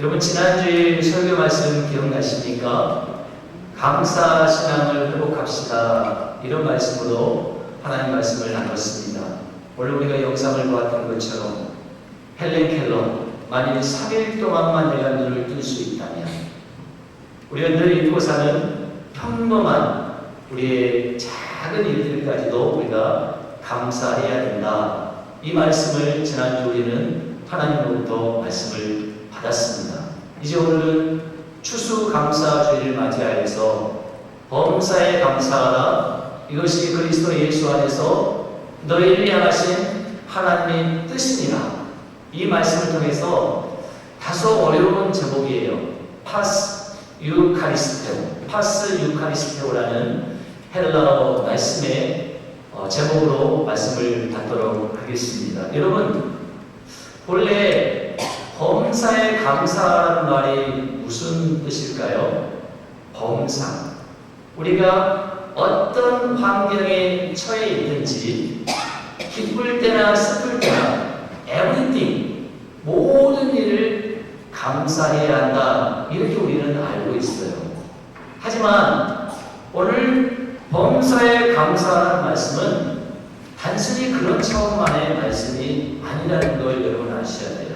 여러분 지난주에 설교 말씀 기억나십니까? 감사 신앙을 회복합시다. 이런 말씀으로 하나님 말씀을 나눴습니다. 오늘 우리가 영상을 보았던 것처럼 헬렌 켈러, 만일 3일 동안만 내가 눈을 뜰 수 있다면 우리가 늘 잊고 사는 평범한 우리의 작은 일들까지도 우리가 감사해야 된다. 이 말씀을 지난주 우리는 하나님으로부터 말씀을 받았습니다. 이제 오늘은 추수감사주의를 맞이하여서 범사에 감사하라. 이것이 그리스도 예수 안에서 너희를 향하신 하나님의 뜻이니라. 이 말씀을 통해서 다소 어려운 제목이에요. 파스 유카리스테오라는 헬라어 말씀의 제목으로 말씀을 받도록 하겠습니다. 여러분, 본래 범사에 감사하라는 말이 무슨 뜻일까요? 범사. 우리가 어떤 환경에 처해 있든지 기쁠 때나 슬플 때나 everything, 모든 일을 감사해야 한다. 이렇게 우리는 알고 있어요. 하지만 오늘 범사에 감사하라는 말씀은 단순히 그런 차원만의 말씀이 아니라는 걸 여러분 아셔야 돼요.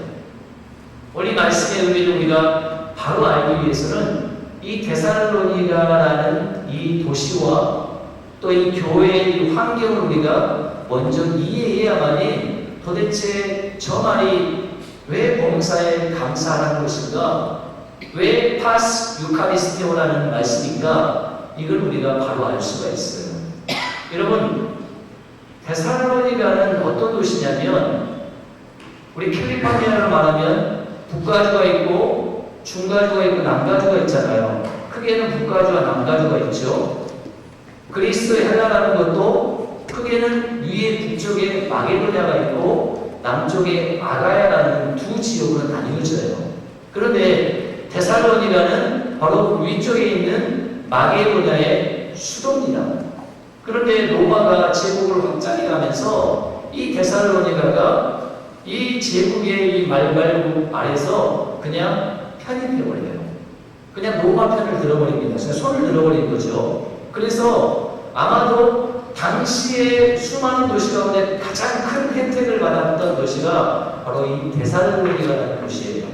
오늘 이 말씀의 의미를 우리가 바로 알기 위해서는 이 데살로니가라는 이 도시와 또 이 교회의 이 환경을 우리가 먼저 이해해야만이 도대체 저 말이 왜 범사에 감사하라는 것인가, 왜 파스 유카리스테오라는 말씀인가, 이걸 우리가 바로 알 수가 있어요. 여러분, 데살로니가는 어떤 도시냐면 우리 캘리포니아로 말하면 북가주가 있고 중가주가 있고 남가주가 있잖아요. 크게는 북가주와 남가주가 있죠. 그리스의 헬라라는 것도 크게는 위에 북쪽에 마게도냐가 있고 남쪽에 아가야라는 두 지역으로 나뉘어져요. 그런데 데살로니가는 바로 위쪽에 있는 마게도냐의 수도입니다. 그런데 로마가 제국을 확장해 가면서 이 데살로니가가 이 제국의 이 말발굽 아래서 그냥 편입해버려요. 그냥 로마 편을 들어버립니다. 손을 들어버린 거죠. 그래서 아마도 당시에 수많은 도시 가운데 가장 큰 혜택을 받았던 도시가 바로 이 데살로니가라는 도시예요.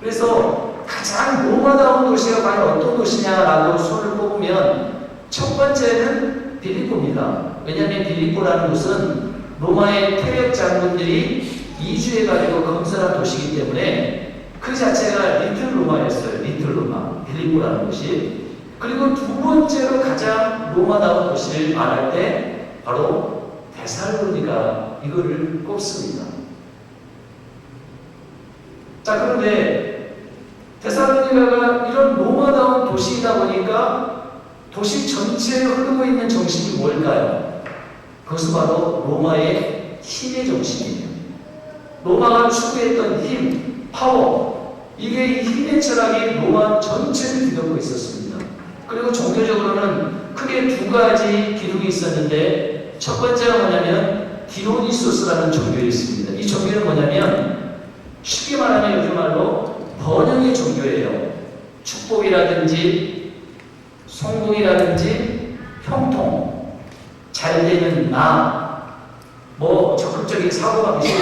그래서 가장 로마다운 도시가 과연 어떤 도시냐라고 손을 꼽으면 첫 번째는 빌립보입니다. 왜냐하면 빌립보라는 곳은 로마의 퇴역 장군들이 이주해가지고 건설한 도시이기 때문에 그 자체가 리틀 로마였어요. 리틀 로마, 빌립보라는 곳이. 그리고 두 번째로 가장 로마다운 도시를 말할 때 바로 데살로니가 이거를 꼽습니다. 자, 그런데 데살로니가가 이런 로마다운 도시이다 보니까 도시 전체에 흐르고 있는 정신이 뭘까요? 그것은 바로 로마의 힘의 정신이에요. 로마가 추구했던 힘, 파워, 이게 이 힘의 철학이 로마 전체를 뒤덮고 있었습니다. 그리고 종교적으로는 크게 두 가지 기둥이 있었는데 첫 번째가 뭐냐면 디오니소스라는 종교였습니다. 이 종교는 뭐냐면 쉽게 말하면 요즘 말로 번영의 종교예요. 축복이라든지 성공이라든지 형통, 잘되는 뭐 적극적인 사고방식,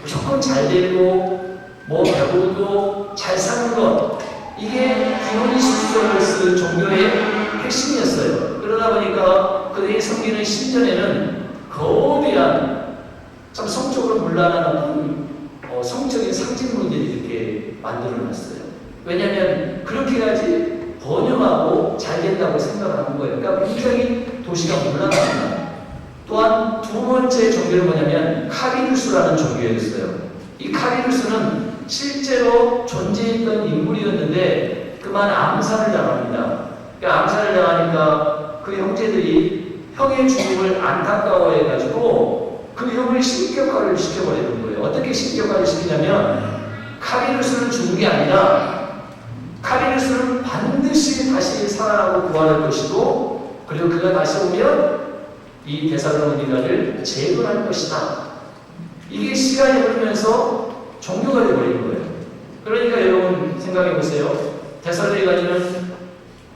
무조건 잘되고 배우고 잘 사는 것, 이게 디오니소스 종교의 핵심이었어요. 그러다 보니까 그들이 섬기는 신전에는 거대한 참 성적으로 문란한 성적인 상징물들이 이렇게 만들어놨어요. 왜냐하면 그렇게 해야지 번영하고 잘 된다고 생각하는 거예요. 그러니까 굉장히 도시가 문란합니다. 또한 두 번째 종교는 뭐냐면 카리누스라는 종교였어요. 이 카리누스는 실제로 존재했던 인물이었는데 그만 암살을 당합니다. 그러니까 암살을 당하니까 그 형제들이 형의 죽음을 안타까워해가지고 그 형을 신격화를 시켜버리는 거예요. 어떻게 신격화를 시키냐면 카리누스는 죽은 게 아니라 카리누스는 반드시 다시 살아나고 부활할 것이고 그리고 그가 다시 오면 이 데살로니가를 재건할 것이다. 이게 시간이 흐르면서 종교가 되어버린 거예요. 그러니까 보세요. 데살로니가는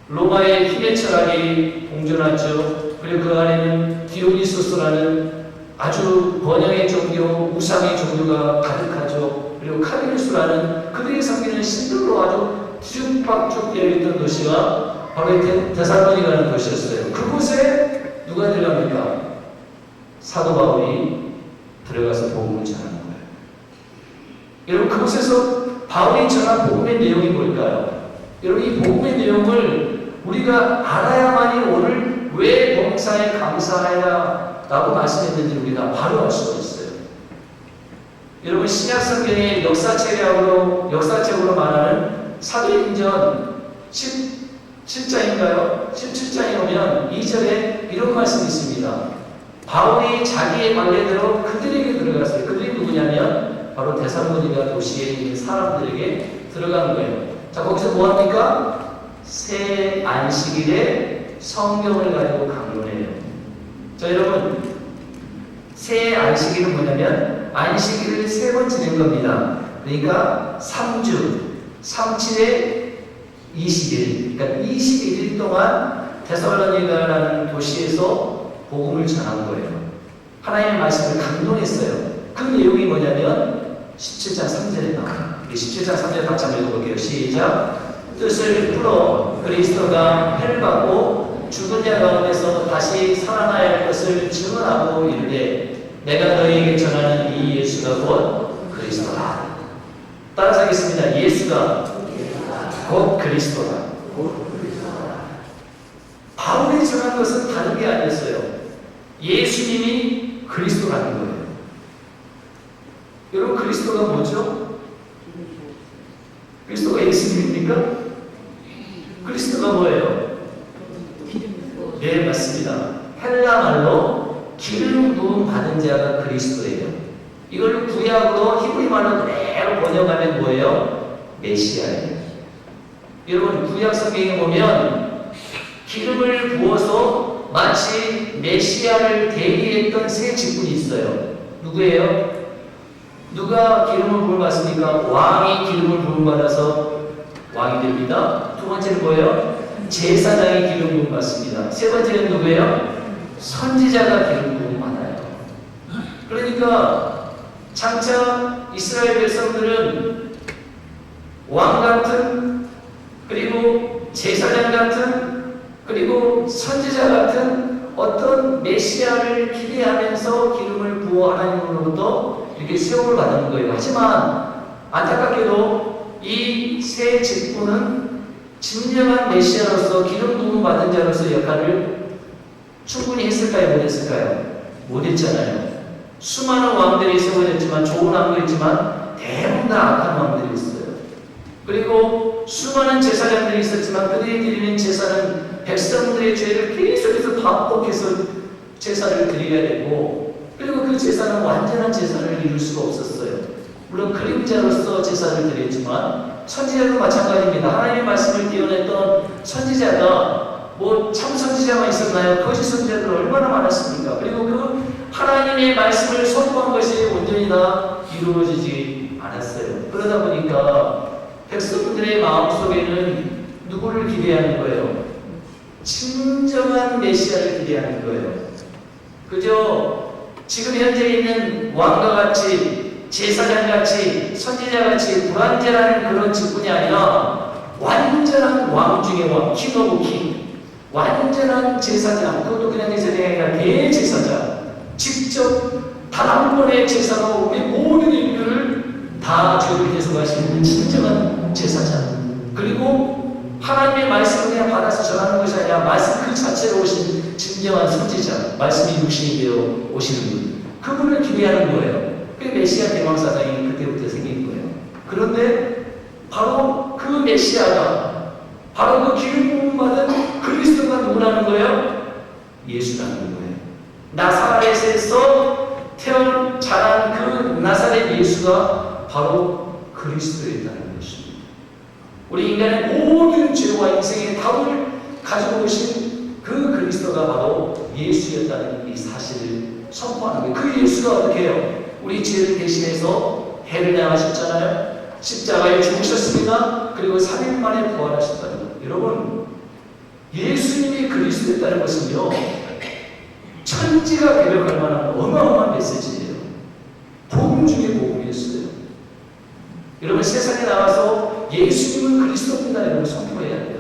로마의 힘의 철학이 공존하죠. 그리고 그 안에는 디오니소스라는 아주 번영의 종교, 우상의 종교가 가득하죠. 그리고 카르니수라는 그들이 섬기는 신들로 아주 뒤죽박죽 되어 있던 도시가 바로 데살로니가라는 도시였어요. 그곳에 누가 들어갑니까? 사도 바울이 들어가서 복음을 전하는 거예요. 여러분, 그곳에서 바울이 전한 복음의 내용이 뭘까요? 여러분, 이 복음의 내용을 우리가 알아야만이 오늘 왜 범사에 감사하라 라고 말씀했는지 우리가 바로 알 수가 있어요. 여러분, 신약 성경의 역사책으로 말하는 사도행전 17장인가요? 17장에 오면 2절에 이런 말씀이 있습니다. 바울이 자기의 관례대로 그들에게 들어갔어요. 그들이 누구냐면 바로 데살로니가 도시에 있는 사람들에게 들어간 거예요. 자, 거기서 뭐합니까? 새 안식일에 성경을 가지고 강론해요. 자, 여러분, 새 안식일은 뭐냐면 안식일을 3번 지낸 겁니다. 그러니까 3주, 37에 20일, 그러니까 21일 동안 데살로니가라는 도시에서 복음을 전한 거예요. 하나님의 말씀을 강론했어요. 그 내용이 뭐냐면 17장 3절에 나와요. 17장 3절 같이 한번 읽어볼게요. 시작. 뜻을 풀어 그리스도가 해를 받고 죽은 자 가운데서 다시 살아나야 할 것을 증언하고 이르되 내가 너희에게 전하는 이 예수가 곧 그리스도다. 따라서 하겠습니다. 예수가 곧 그리스도다. 바울이 전한 것은 다른 게 아니었어요. 예수님이 그리스도라는 거예요. 여러분, 그리스도가 뭐죠? 그리스도가 예수님입니까? 그리스도가 뭐예요? 네, 맞습니다. 헬라 말로 기름 부음 받은 자가 그리스도예요. 이걸 구약으로 히브리 말로 그대로 번역하면 뭐예요? 메시아예요. 여러분, 구약 성경에 보면 기름을 부어서 마치 메시아를 대리했던 세 직분이 있어요. 누구예요? 누가 기름을 부음 받습니까? 왕이 기름을 부음 받아서 왕이 됩니다. 두 번째는 뭐예요? 제사장이 기름 부음 받습니다. 세 번째는 누구예요? 선지자가 기름 부음 받아요. 그러니까 장차 이스라엘 백성들은 왕 같은, 그리고 제사장 같은, 그리고 선지자 같은 어떤 메시아를 기대하면서 기름을 부어 하나님으로부터 이렇게 수용을 받는 거예요. 하지만 안타깝게도 이 세 직분은 진정한 메시아로서 기름 부음 받은 자로서 역할을 충분히 했을까요? 못했을까요? 못했잖아요. 수많은 왕들이 세워졌지만, 좋은 왕도 있지만 대부분 다 악한 왕들이 있어요. 그리고 수많은 제사장들이 있었지만 그들이 드리는 제사는 백성들의 죄를 계속해서 반복해서 제사를 드려야 되고, 그리고 그 제사는 완전한 제사를 이룰 수가 없었어요. 물론 그림자로서 제사를 드렸지만 선지자도 마찬가지입니다. 하나님의 말씀을 띄워냈던 선지자가 뭐 참 선지자만 있었나요? 거짓 선지자들 얼마나 많았습니까? 그리고 그 하나님의 말씀을 선포한 것이 온전히 다 이루어지지 않았어요. 그러다 보니까 백성들의 마음속에는 누구를 기대하는 거예요? 진정한 메시아를 기대하는 거예요. 그저 지금 현재 있는 왕과 같이, 제사장같이, 선지자같이 불완전한 그런 직분이 아니라 완전한 왕 중의 왕, 킹 오브 킹, 완전한 제사장, 그것도 그냥 제사장이 아니라 대제사장, 직접 단 한 번의 제사로 우리 모든 인류를 다 죄를 대속하시는 진정한 제사장, 그리고 하나님의 말씀을 그냥 받아서 전하는 것이 아니라 말씀 그 자체로 오신 진정한 선지자, 말씀이 육신이 되어 오시는 분, 그분을 기대하는 거예요. 그게 메시아 대망사장이 그때부터 생긴 거예요. 그런데 바로 그 메시아가, 바로 그 기름 부음 받은 그리스도가 누구라는 거예요? 예수라는 거예요. 나사렛에서 자란 그 나사렛 예수가 바로 그리스도였다는 것입니다. 우리 인간의 모든 죄와 인생의 답을 가지고 오신 그 그리스도가 바로 예수였다는 이 사실을 선포하는 거예요. 그 예수가 어떻게 해요? 우리 죄를 대신해서 해를 당하셨잖아요. 십자가에 죽으셨습니다. 그리고 3일 만에 부활하셨다는 것. 여러분, 예수님이 그리스도였다는 것은요, 천지가 배력할 만한 어마어마한 메시지예요. 복음 중에 복음이었어요. 여러분, 세상에 나가서 예수님은 그리스도입니다. 여러분, 선포해야 돼요.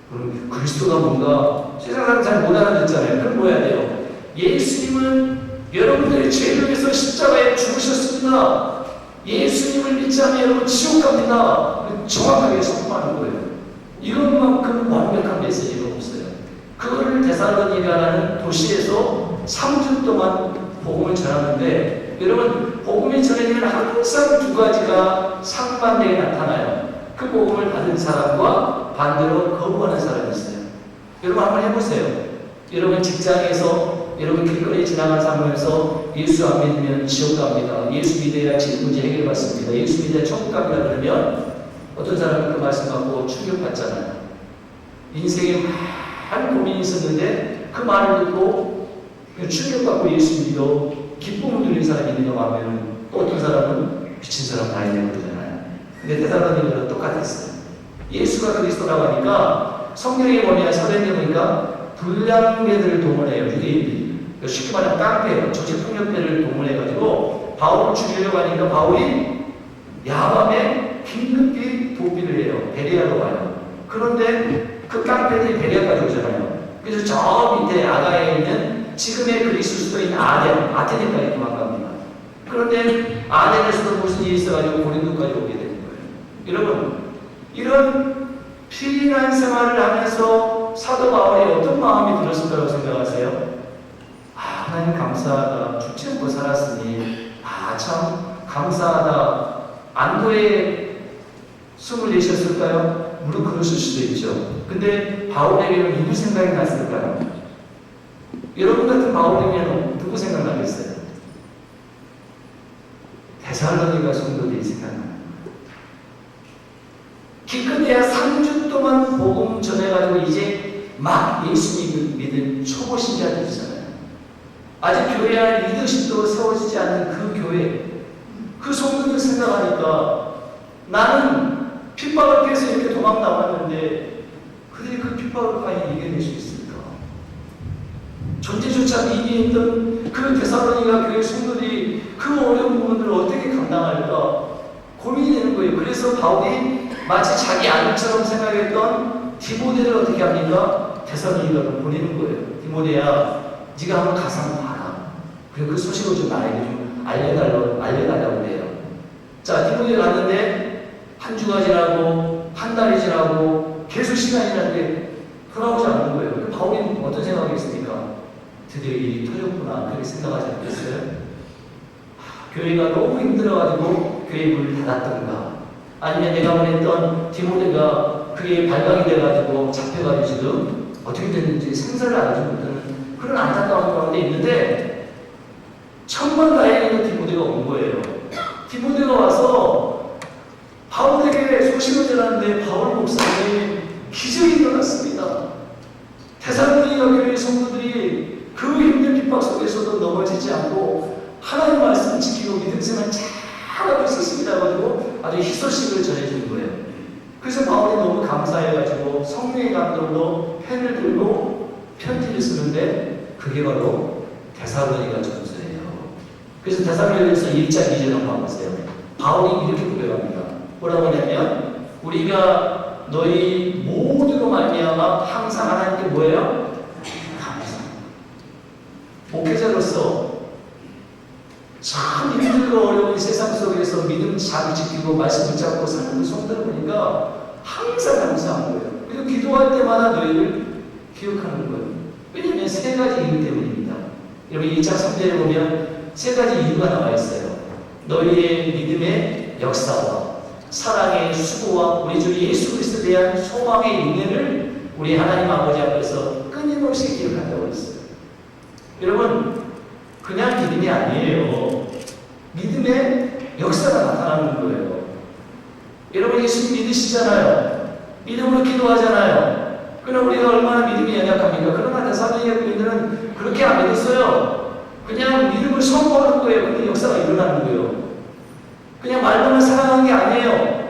그럼 그리스도가 뭔가 세상 사람 잘 못 알아듣잖아요. 그럼 뭐 해야 돼요? 예수님은 여러분들의 죄를 위해서 십자가에 죽으셨습니다. 예수님을 믿지 않으면 여러분 지옥 갑니다. 정확하게 선포하는 거예요. 이것만큼 완벽한 메시지가 없어요. 그거를 데살로니가라는 도시에서 3주 동안 복음을 전하는데, 여러분, 복음이 전해지면 항상 두 가지가 상반되게 나타나요. 그 복음을 받은 사람과 반대로 거부하는 사람이 있어요. 여러분 한번 해보세요. 여러분 직장에서 여러분 길거리 지나간 상황에서 예수 안 믿으면 지옥 갑니다. 예수 믿어야 지금 문제 해결받습니다. 예수 믿어야 천국 갑니다. 그러면 어떤 사람은 그 말씀 받고 충격받잖아요. 인생에 많은 고민이 있었는데 그 말을 듣고 충격받고 예수 믿어 기쁨을 누리는 사람이 있는가 하면, 또 어떤 사람은 미친 사람 아니냐고 그러잖아요. 근데 데살로니가는 똑같았어요. 예수가 그리스도라고 하니까 성경에 보면 사도행전에 보니까 불량배들을 동원해요. 유대인들이. 쉽게 말하면 깡패예요. 정치폭력배를 동원해가지고 바울을 죽이려고 하니까 바울이 야밤에 긴급히 도피를 해요. 베레아로 가요. 그런데 그 깡패들이 베레아까지 오잖아요. 그래서 저 밑에 아가에 있는 지금의 그리스 수도인 아테네까지 도망갑니다. 그런데 아테네에서도 무슨 일이 있어가지고 고린도까지 오게 되는 거예요. 여러분, 이런 피난 생활을 하면서 사도 바울이 어떤 마음이 들었을 거라고 생각하세요? 하나님 감사하다. 죽지 않고 살았으니 참 감사하다. 안도의 숨을 내셨을까요? 물론 그러실 수도 있죠. 근데 바울에게는 누구 생각이 났을까요? 여러분 같은 바울에게는 누구 생각나겠어요? 데살로니가 성도들이 생각나요. 기껏해야 3주 동안 복음 전해가지고 이제 막 예수 믿은 초보 신자들이잖아요. 아직 교회 안에 리더십도 세워지지 않는 그 교회, 그 성도들 생각하니까 나는 핍박을 피해서 이렇게 도망 나왔는데 그들이 그 핍박을 과연 이겨낼 수 있을까? 존재조차 미미했던 그 데살로니가 교회 성도들이 그 어려운 부분들을 어떻게 감당할까 고민이 되는 거예요. 그래서 바울이 마치 자기 아들처럼 생각했던 디모데를 어떻게 합니까? 데살로니가로 보내는 거예요. 디모데야, 네가 한번 가서 한번 봐라. 그리고 그 소식을 좀 나에게 좀 알려달라고 그래요. 자, 디모데 갔는데 한 주가 지나고 한 달이 지나고 계속 시간이 지났는데 돌아오지 않는 거예요. 그 바울이 어떤 생각이 있습니까? 드디어 일이 터졌구나. 그렇게 생각하지 않겠어요? 교회가 너무 힘들어가지고 교회 문을 닫았던가, 아니면 내가 보냈던 디모데가 그게 발각이 돼가지고 잡혀가지고 지금 어떻게 됐는지 생사를 알지 못하는 그런 안타까운 가운데 있는데, 천만다행히도 디모데가 온 거예요. 디모데가 와서 바울에게 소식을 전하는데 바울 목사님 기적이 일어났습니다. 데살로니가 교회 성도들이 그 힘든 핍박 속에서도 넘어지지 않고 하나님 말씀을 지키고 믿음 생활 잘하고 있었습니다. 가지고 아주 희소식을 전해주는 거예요. 그래서 바울이 너무 감사해가지고 성령의 감동으로 펜을 들고 편지를 쓰는데 그게 바로 데살로니가 전서예요. 그래서 데살로니가서 1장 2절 한번 봐보세요. 바울이 이렇게 고백합니다. 뭐라고 하냐면, 우리가 너희 모두로 말미암아 항상 하나님께 뭐예요? 감사. 목회자로서 참 힘들고 어려운 세상 속에서 믿음 잘 지키고 말씀 붙잡고 사는 그 성도를 보니까 항상 감사한 거예요. 그리고 기도할 때마다 너희를 기억하는 거예요. 왜냐하면 세 가지 이유 때문입니다. 여러분 1장 3절에 보면 세 가지 이유가 나와 있어요. 너희의 믿음의 역사와 사랑의 수고와 우리 주 예수 그리스도에 대한 소망의 인내를 우리 하나님 아버지 앞에서 끊임없이 기억한다고 했어요. 여러분, 그냥 믿음이 아니에요. 믿음의 역사가 나타나는 거예요. 여러분 예수님 믿으시잖아요. 믿음으로 기도하잖아요. 그럼 우리가 얼마나 믿음이 연약합니까? 그러나 데살로니가 교인들은 그렇게 안 믿었어요. 그냥 믿음을 선포하는 거예요. 근데 역사가 일어나는 거예요. 그냥 말로만 사랑한 게 아니에요.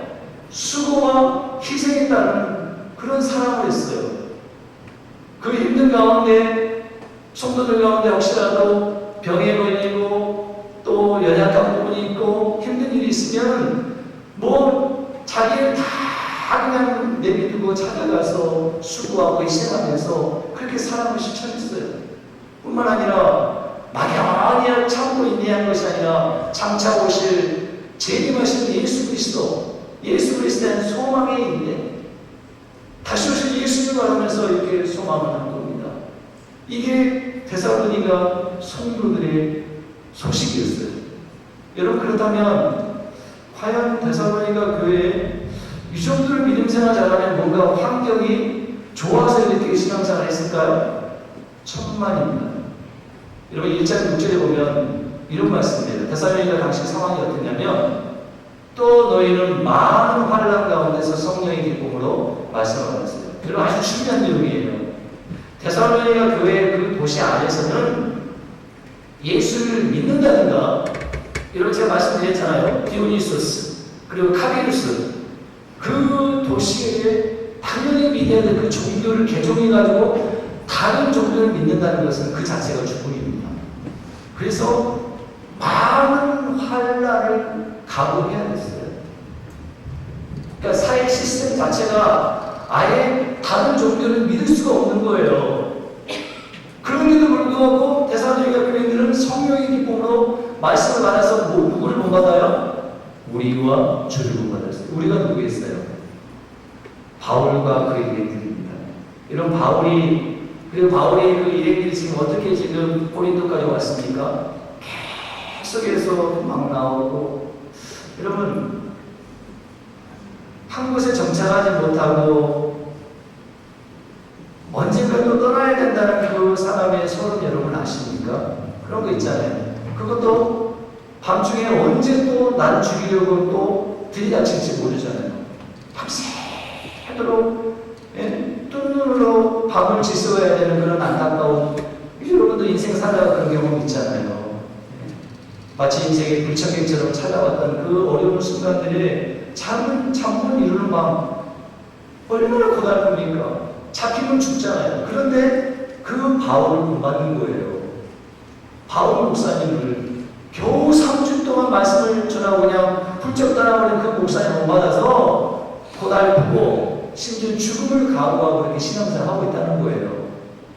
수고와 희생이 따르는 그런 사랑을 했어요. 그 힘든 가운데 성도들 가운데 혹시라도 병에 걸리고 또 연약한 부분이 있고 힘든 일이 있으면 뭐 자기를 다 그냥 내비두고 찾아가서 수고하고 희생하면서 그렇게 사랑을 실천했어요. 뿐만 아니라 막연히 참고 인내한 것이 아니라 장차 오실 재림하신 예수 그리스도, 예수 그리스도에 대한 소망이 있네. 다시 오실 예수님을 바라면서 이렇게 소망을 한 겁니다. 이게 데살로니가 성도들의 소식이었어요. 여러분, 그렇다면 과연 데살로니가 교회에 이 정도로 믿음 생활 잘하면 뭔가 환경이 좋아서 이렇게 신앙생활을 했을까요? 천만입니다. 여러분 1장 6절에 보면 이런 말씀이에요. 데살로니가 당시 상황이 어땠냐면 또 너희는 많은 환난 가운데서 성령의 기쁨으로 말씀을 받았어요. 여러분 아주 중요한 내용이에요. 데살로니가 교회 그 도시 안에서는 예수를 믿는다든가 이런 제가 말씀드렸잖아요. 디오니소스 그리고 카비루스 그 도시에 당연히 믿어야 될 그 종교를 개종해가지고 다른 종교를 믿는다는 것은 그 자체가 죽음입니다. 그래서 많은 환난을 각오해야 됐어요. 그러니까 사회 시스템 자체가 아예 다른 종교를 믿을 수가 없는 거예요. 그럼에도 불구하고 데살로니가 교인들은 성령의 기쁨으로 말씀을 받아서 누구를 본받아요? 우리와 주를 본받았어요. 우리가 누구겠어요? 바울과 그 일행들입니다. 이런 바울이 그 일행들이 지금 어떻게 지금 고린도까지 왔습니까? 계속해서 막 나오고 여러분 한 곳에 정착하지 못하고 언젠가 또 떠나야 된다는 그 사람의 소름 여러분 아십니까? 그런 거 있잖아요. 그것도 밤중에 언제 또 나를 죽이려고 또 들이닥칠지 모르잖아요. 밤새도록 뜬 눈으로 밤을 지새워야 되는 그런 안타까운 여러분도 인생 살다가 그런 경험 있잖아요. 마치 인생의 불청객처럼 찾아왔던 그 어려운 순간들에 잠을 이루는 밤 얼마나 고달픕니까? 잡히면 죽잖아요. 그런데 그 바울을 본받는 거예요. 바울 목사님을 겨우 3주 동안 말씀을 전하고 그냥 훌쩍 떠나버린 그 목사님 본받아서 고달프고 심지어 죽음을 각오하고 이렇게 신앙생활을 하고 있다는 거예요.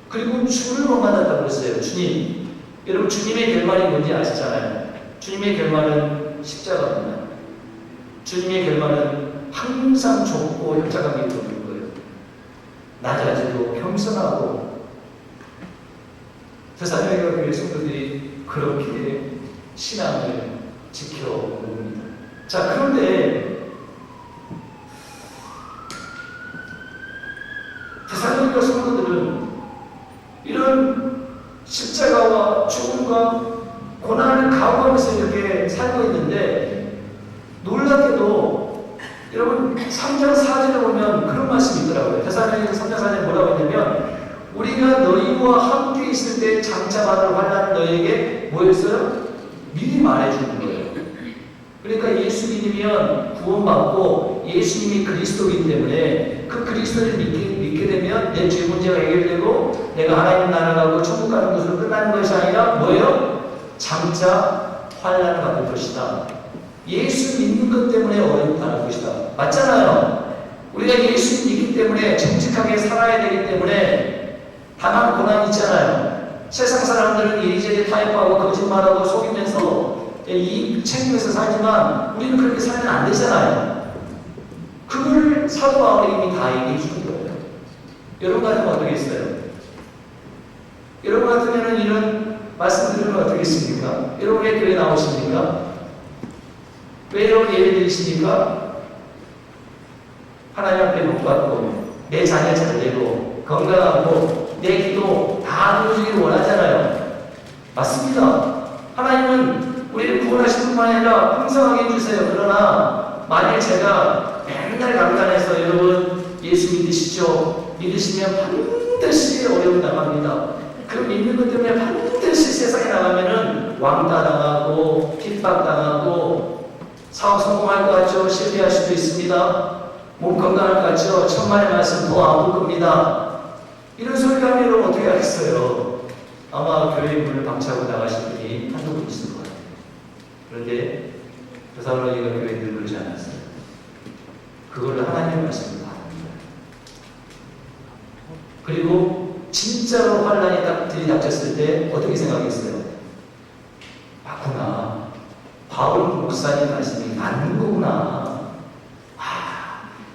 그리고 주를 본받았다고 그랬어요. 주님. 여러분 주님의 결말이 뭔지 아시잖아요. 주님의 결말은 십자가입니다. 주님의 결말은 항상 좁고 협착하게 되는 거예요. 낮아지고 겸손하고 데살로니가 교회 성도들이 그렇게 신앙을 지켜온 겁니다. 자, 그런데 데살로니가 성도들은 이런 십자가와 죽음과 고난을 각오하면서 이렇게 살고 있는데 놀랍게도 여러분 3장 4절에 보면 그런 말씀이 있더라고요. 데살로니가 3장 4절에 뭐라고 했냐면 우리가 너희와 함께 있을 때 장차 받을 환난을 너희에게 뭐였어요? 미리 말해주는 거예요. 그러니까 예수 믿으면 구원받고 예수님이 그리스도이기 때문에 그 그리스도를 믿게 되면 내 죄 문제가 해결되고 내가 하나님 나라 가고 천국 가는 것으로 끝나는 것이 아니라 뭐예요? 장차 환난을 받을 것이다. 예수 믿는 것 때문에 어려움을 받을 것이다. 맞잖아요. 우리가 예수 믿기 때문에 정직하게 살아야 되기 때문에 다만 고난이 있잖아요. 세상 사람들은 이리저리 타협하고 거짓말하고 속이면서 이 책임에서 살지만 우리는 그렇게 살면 안 되잖아요. 그걸 사도 바울이 이미 다 얘기해 주는 거예요. 여러분 같으면 어떻겠어요? 여러분 같으면 이런 말씀 들으면 어떻겠습니까? 여러분 왜 교회 나오십니까? 왜 여러분 예배 드리십니까? 하나님 앞에 복 받고 내 자녀 잘 되고 건강하고 내 기도 다 들어주기를 원하잖아요. 맞습니다. 하나님은 우리를 구원하실 뿐만 아니라 풍성하게 해주세요. 그러나 만일 제가 맨날 강단에서 여러분 예수 믿으시죠? 믿으시면 반드시 어려움 당합니다. 그 믿는 것 때문에 반드시 세상에 나가면은 왕따 당하고 핍박 당하고 사업 성공할 것 같죠? 실패할 수도 있습니다. 몸 건강할 것 같죠? 천만의 말씀 더 아플 겁니다. 이런 소리가 하면 여러분 어떻게 하겠어요? 아마 교회 문을 방치하고 나가실 분이 한두 분 있을 것 같아요. 그런데 데살로니가 교회는 그러지 않았어요. 그걸 하나님의 말씀으로 받습니다. 그리고 진짜로 환란이 딱 들이닥쳤을 때 어떻게 생각했어요? 맞구나. 바울 목사님 말씀이 맞는 거구나.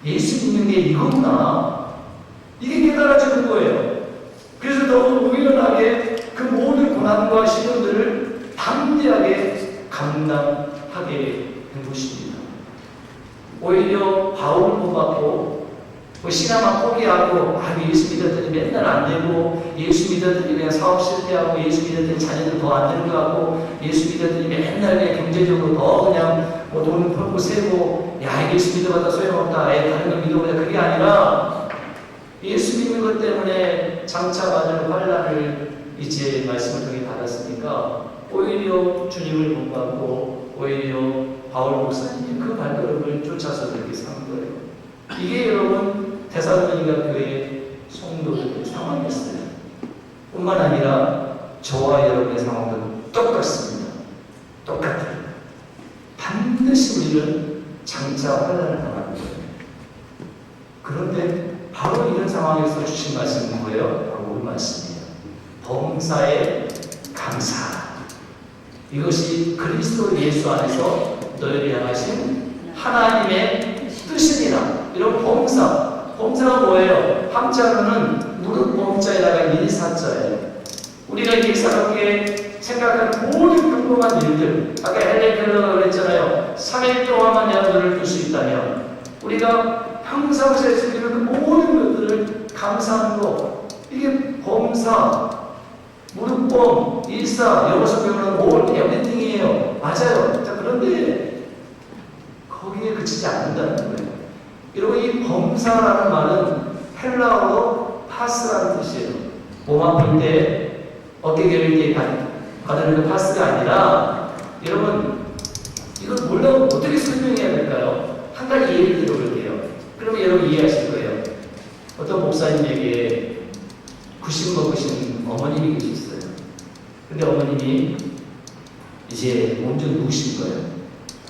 예수 믿는 게 이거구나. 이게 깨달아지는 거예요. 그래서 더욱 의연하게 그 모든 고난과 시련들을 담대하게 감당하게 된 것입니다. 오히려 바울을 본받고 신앙만 포기하고 예수 믿었더니 맨날 안 되고, 예수 믿었더니 그냥 사업 실패하고, 예수 믿었더니 자녀들 더 안 되는 것 같고, 예수 믿었더니 맨날 그냥 경제적으로 더 그냥 뭐 돈을 벌고 세고, 예수 믿어봤다 소용없다, 다른 거 믿어보자, 그게 아니라 예수 믿는 것 때문에 장차 받을 환란을 이제 말씀을 통해 받았으니까 오히려 주님을 못 받고 오히려 바울 목사님이 그 발걸음을 쫓아서 그렇게 산 거예요. 이게 여러분 데살로니가 교회의 성도들의 상황이었어요. 뿐만 아니라 저와 여러분의 상황도 똑같습니다. 똑같아요. 반드시 우리는 장차 환란을 당하는 거예요. 그런데 바로 이런 상황에서 주신 말씀은 뭐예요? 바로 그 말씀이에요. 범사에 감사하라. 이것이 그리스도 예수 안에서 너희를 향하신 하나님의 뜻이니라. 이런 범사가 뭐예요? 함자로는 무릇 범자에다가 일사자예요. 우리가 일사롭게 생각하는 모든 평범한 일들, 아까 헬렌 켈러가 그랬잖아요. 3일 동안만 여러분을 둘 수 있다면 우리가 평상시에 즐기는 그 모든 것들을 감사하는 것, 이게 범사, 무릎범, 일사, 영어 성경은 all, everything이에요. 맞아요. 자, 그런데 거기에 그치지 않는다는 거예요. 여러분, 이 범사라는 말은 헬라어로 파스라는 뜻이에요. 몸 아플 때, 어깨 결릴 때 받는 그 파스가 아니라, 여러분, 이걸 몰라도 어떻게 설명해야 될까요? 한 가지 예를 들어볼게요. 그러면 여러분 이해하실 거예요. 어떤 목사님에게 90 먹으신 어머님이 계셨어요. 근데 어머님이 이제 온전 누우신 거예요.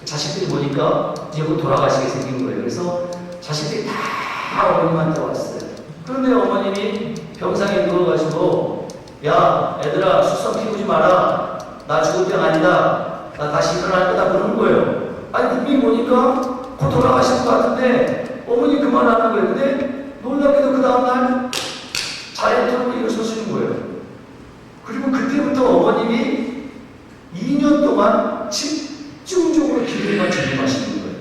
자식들이 보니까 이제 곧 돌아가시게 생긴 거예요. 그래서 자식들이 다 어머님한테 왔어요. 그런데 어머님이 병상에 누워가지고, 야, 애들아, 수선 피우지 마라. 나 죽을 병 아니다. 나 다시 일어날 거다. 그러는 거예요. 아니, 분명히 보니까 곧 돌아가실 것 같은데 어머니 그만하는 거예요. 근데 놀랍게도 그 다음날 자리에 들고 일어서시는 거예요. 그리고 그때부터 어머님이 2년 동안 집중적으로 기도에만 집중하시는 거예요.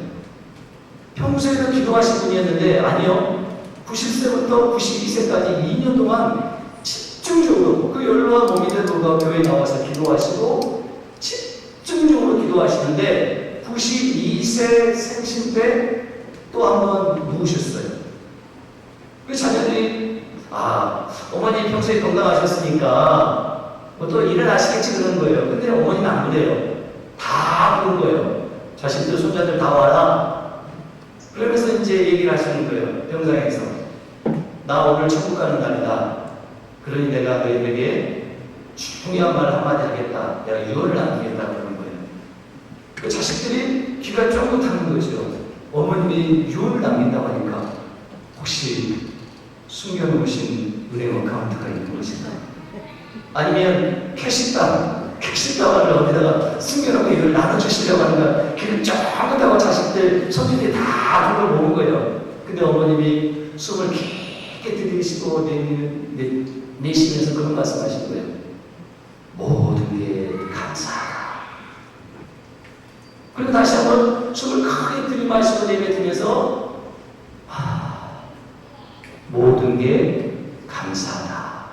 평소에도 기도하신 분이었는데 아니요. 90세부터 92세까지 2년 동안 집중적으로 그 연로한 몸이 되도록 교회에 나와서 기도하시고 집중적으로 기도하시는데 92세 생신 때 또 한 번 누우셨어요. 그 자녀들이 어머니 평소에 건강하셨으니까 뭐 또 일어나시겠지 그러는 거예요. 근데 어머니는 안 그래요. 다 부른 거예요. 자식들, 손자들 다 와라. 그러면서 이제 얘기를 하시는 거예요. 병상에서. 나 오늘 천국 가는 날이다. 그러니 내가 너희에게 중요한 말 한마디 하겠다. 내가 유언을 남기겠다. 그러는 거예요. 그 자식들이 귀가 쫑긋하는 거죠. 어머님이 유언을 남긴다고 하니까 혹시 숨겨놓으신 은행 어카운트가 있는 것인가? 아니면 캐시다운을 어디다가 숨겨놓고 이걸 나눠주시려고 하는가? 귀를 쫑긋하고 자식들, 손주들이 다 그걸 모은 거예요. 근데 어머님이 숨을 깊게 들이쉬고 내쉬면서 그런 말씀하신 거예요. 모든 게 감사하다. 그리고 다시 한번 숨을 크게 들이마시고 내뱉으면서 모든 게 감사하다.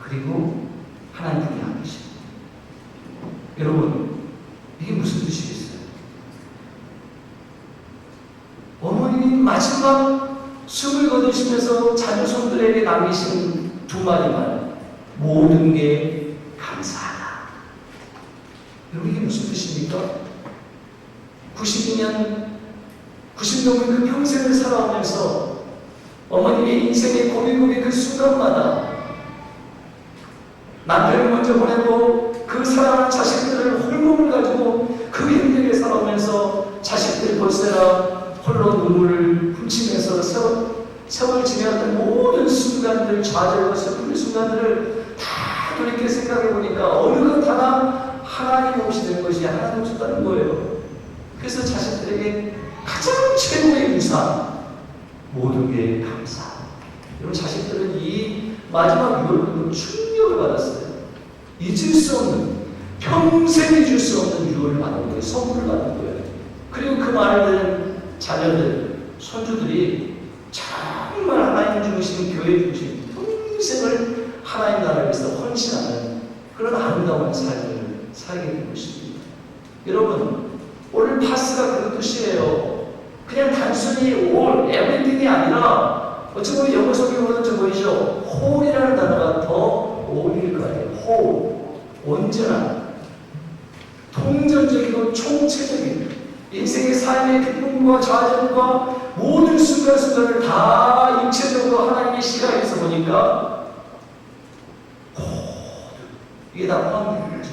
그리고 하나님이 안 계십니다. 여러분, 이게 무슨 뜻이겠어요? 어머님이 마지막 숨을 거두시면서 자녀 손들에게 남기신 두 마디 말, 모든 게 감사하다. 여러분, 이게 무슨 뜻입니까? 92년 80년, 90년의 그 평생을 살아오면서 어머님의 인생의 고비고비 그 순간마다 남편을 먼저 보내고 그 사랑하는 자식들을 홀몸을 가지고 그 힘들게 살아오면서 자식들 볼세라 홀로 눈물을 훔치면서 세월 지내었던 모든 순간들, 좌절과 슬픈 순간들을 다 돌이켜 생각해 보니까 어느 것 하나님 없이 된 것이 하나님 없었다는 거예요. 그래서 자식들에게 가장 최고의 유산, 모든 게 감사. 여러분, 자식들은 이 마지막 유월로 충격을 받았어요. 잊을 수 없는, 평생 잊을 수 없는 유월을 받은 거예요. 선물을 받은 거예요. 그리고 그 말을 들은 자녀들, 손주들이 정말 하나님 주신, 교회 주신 평생을 하나님 나라를 위해서 헌신하는 그런 아름다운 삶을 살게 된 것입니다. 여러분, 오늘 파스가 그런 뜻이에요. 그냥 단순히 all, everything이 아니라 어찌 보면 영어 성경으로는 좀 보이죠? whole이라는 단어가 더 어울릴 거예요. whole, 온전한, 통전적이고 총체적인 인생의 삶의 기쁨과 좌절과 모든 순간순간을 다 입체적으로 하나님의 시각에서 보니까 이게 다 포함된 거죠.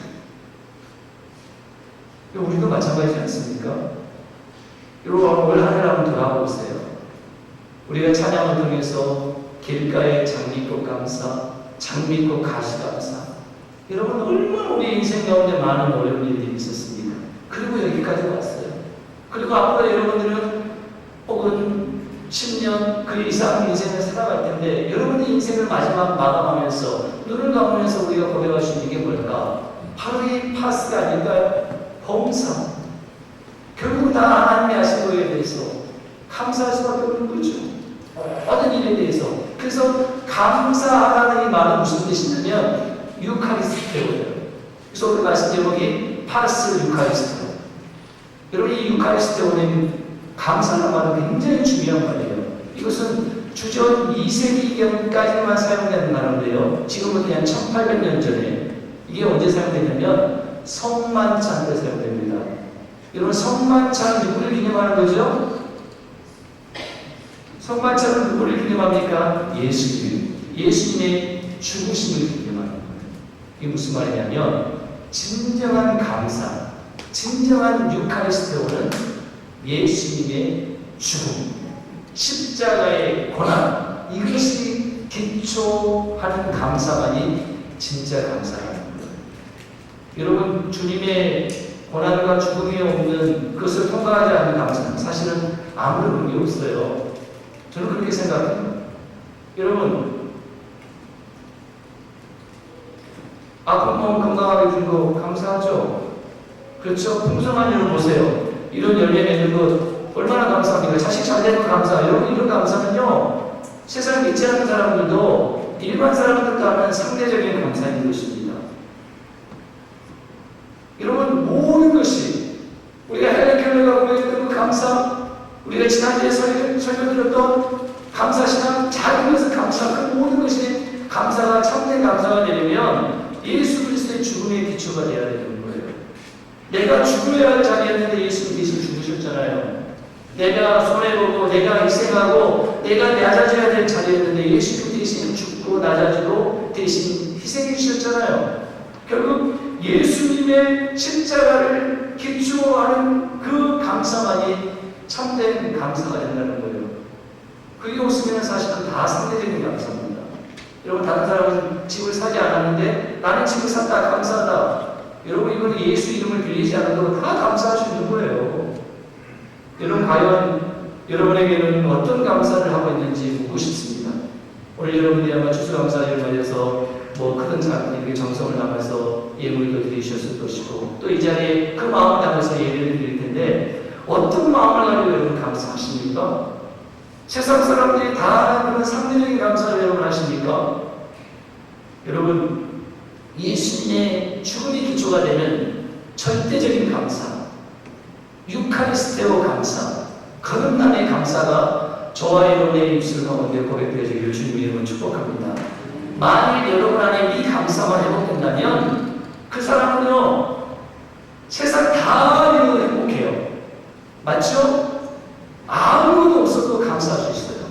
우리도 마찬가지지 않습니까? 여러분, 올 한 해를 한번 돌아보세요. 우리가 찬양을 통해서 길가의 장미꽃 감사, 장미꽃 가시 감사. 여러분, 얼마나 우리 인생 가운데 많은 어려운 일들이 있었습니까? 그리고 여기까지 왔어요. 그리고 앞으로 여러분들은 혹은 10년 그 이상 인생을 살아갈 텐데 여러분의 인생을 마지막 마감하면서 눈을 감으면서 우리가 고백할 수 있는 게 뭘까? 바로 이 파스가 아닐까요? 범사. 결국 다 하나님이 하신 거에 대해서 감사할 수밖에 없는 거죠. 모든 일에 대해서. 그래서 감사하라는 이 말은 무슨 뜻이냐면 유카리스토예요. 그래서 오늘 말씀 제목이 파스 유카리스토. 여러분, 이 유카리스토는 감사라는 말은 굉장히 중요한 말이에요. 이것은 주전 2세기경까지만 사용되는 말인데요. 지금부터 한 1800년 전에 이게 언제 사용되냐면 성만찬 때 사용됩니다. 여러분, 성만찬은 누구를 기념하는 거죠? 성만찬은 누구를 기념합니까? 예수님. 예수님의 죽으심을 기념하는 거예요. 이게 무슨 말이냐면 진정한 감사, 진정한 유카리스토는 예수님의 죽음, 십자가의 고난, 이것이 기초하는 감사만이 진짜 감사라는 거예요. 여러분, 주님의 고난과 죽음이 없는 그것을 통과하지 않는 감사는 사실은 아무런 의미 없어요. 저는 그렇게 생각해요. 여러분, 아픈 몸 건강하게 준 거 감사하죠? 그렇죠? 풍성한 일을 보세요. 이런 열매 맺는 것 얼마나 감사합니까? 자식 잘 되는 거 감사. 여러분, 이런 감사는요, 세상 믿지 않는 사람들도 일반 사람들과 하는 상대적인 감사인 것입니다. 여러분, 모든 것이 우리가 헬렌 켈러가 보여줬던 그 감사, 우리가 지난주에 설명드렸던 감사 시간, 작은 것은 감사, 그 모든 것이 감사가 참된 감사가 되려면 예수 그리스도의 죽음의 기초가 되어야 되는 거예요. 내가 죽어야 할 자리였는데 예수님께서 죽으셨잖아요. 내가 손해보고 내가 희생하고 내가 낮아져야 될 자리였는데 예수님 대신 죽고 낮아지고 대신 희생해 주셨잖아요. 결국 예수님의 십자가를 기초하는 그 감사만이 참된 감사가 된다는 거예요. 그게 없으면 사실은 다 상대적인 감사입니다. 여러분, 다른 사람은 집을 사지 않았는데 나는 집을 샀다, 감사하다. 여러분, 이건 예수 이름을 빌리지 않아도 다 감사할 수 있는 거예요. 여러분, 과연 여러분에게는 어떤 감사를 하고 있는지 묻고 싶습니다. 오늘 여러분이 아마 추수감사절을 맞아서 크든 작은 정성을 담아서 예물도 드리셨을 것이고 또 이 자리에 그 마음을 담아서 예배를 드릴 텐데 어떤 마음을 가지고 여러분 감사하십니까? 세상 사람들이 다 하는 그런 상대적인 감사를 여러분 하십니까? 여러분, 예수님의 죽음이 기초가 되는 절대적인 감사, 유카리스테오 감사, 거듭남의 감사가 저와 여러분의 입술 가운데 고백되어지기를 주님 이름으로 축복합니다. 만일 여러분 안에 이 감사만 회복된다면 그 사람은요, 세상 다 이루고 행복해요. 맞죠? 아무것도 없어도 감사할 수 있어요.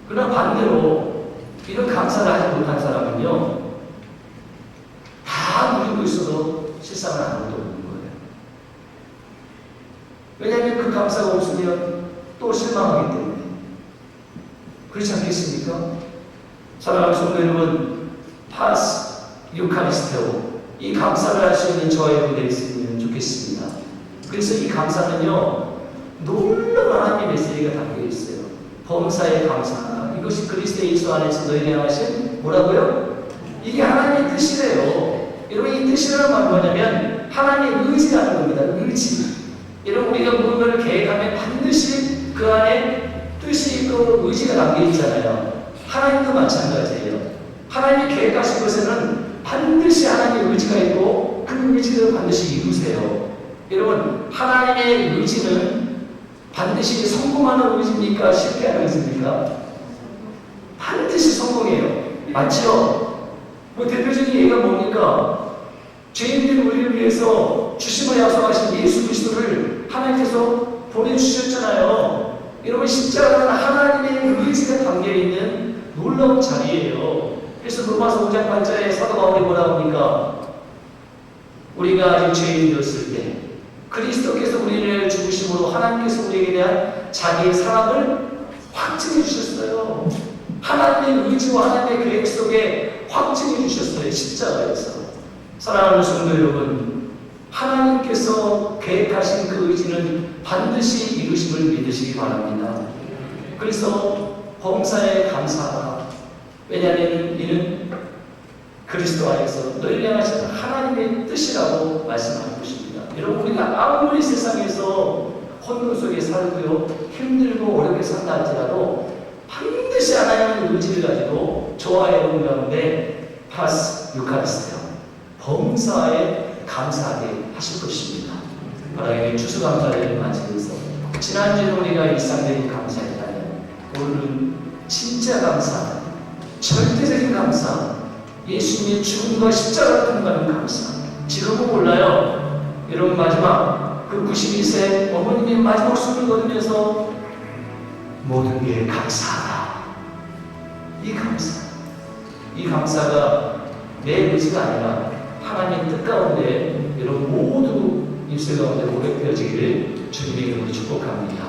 그러나 반대로 이런 감사를 하지 못한 사람은요, 다 누리고 있어도 실상은 아무것도 없는 거예요. 왜냐하면 그 감사가 없으면 또 실망하기 때문에. 그렇지 않겠습니까? 사랑하는 성도 여러분, 파스 유카리스테오, 이 감사를 할 수 있는 저와 여러분 되었으면 좋겠습니다. 그래서 이 감사는요, 놀라운 하나님의 메시지가 담겨 있어요. 범사의 감사. 이것이 그리스도 예수 안에서 너희를 향하신 뭐라고요? 이게 하나님의 뜻이래요. 여러분, 이 뜻이라는 말은 뭐냐면 하나님의 의지라는 겁니다. 의지. 여러분, 우리가 무언가를 계획하면 반드시 그 안에 뜻이 있고 의지가 담겨 있잖아요. 하나님도 마찬가지예요. 하나님이 계획하신 것에는 반드시 하나님의 의지가 있고 그 의지를 반드시 이루세요. 여러분, 하나님의 의지는 반드시 성공하는 의지입니까? 실패하는 의지입니까? 반드시 성공해요. 맞죠? 뭐 대표적인 예가 뭡니까? 죄인된 우리를 위해서 주심을 약속하신 예수 그리스도를 하나님께서 보내주셨잖아요. 여러분, 십자가는 하나님의 의지가 담겨있는 놀라운 자리예요. 그래서 로마서 5장 8절에 사도 바울이 뭐라고 합니까? 우리가 아직 죄인이었을 때 그리스도께서 우리를 죽으심으로 하나님께서 우리에게 대한 자기의 사랑을 확증해 주셨어요. 하나님의 의지와 하나님의 계획 속에 확증해 주셨어요. 십자가에서. 사랑하는 성도 여러분, 하나님께서 계획하신 그 의지는 반드시 이루심을 믿으시기 바랍니다. 그래서 범사에 감사하라. 왜냐하면 이는 그리스도 안에서 너희를 향하신 하나님의 뜻이라고 말씀하는 것입니다. 여러분, 우리가 아무리 세상에서 혼돈 속에 살고요, 힘들고 어렵게 산다 할지라도 반드시 하나님의 의지를 가지고 저와 여러분 가운데 파스 유카리스테오, 범사에 감사하게 하실 것입니다. 바라기 추수감사를 마치면서 지난주에 우리가 일상적인 감사했다면 오늘은 진짜 감사, 절대적인 감사, 예수님의 죽음과 십자가를 통과하는 감사. 지금은 몰라요. 여러분, 마지막 그 92세 어머님의 마지막 숨을 거두면서 모든 게 감사하다. 이 감사가 내 의지가 아니라 하나님 뜻 가운데 여러분 모두 입술 가운데 고백되어지기를 주님의 이름으로 축복합니다.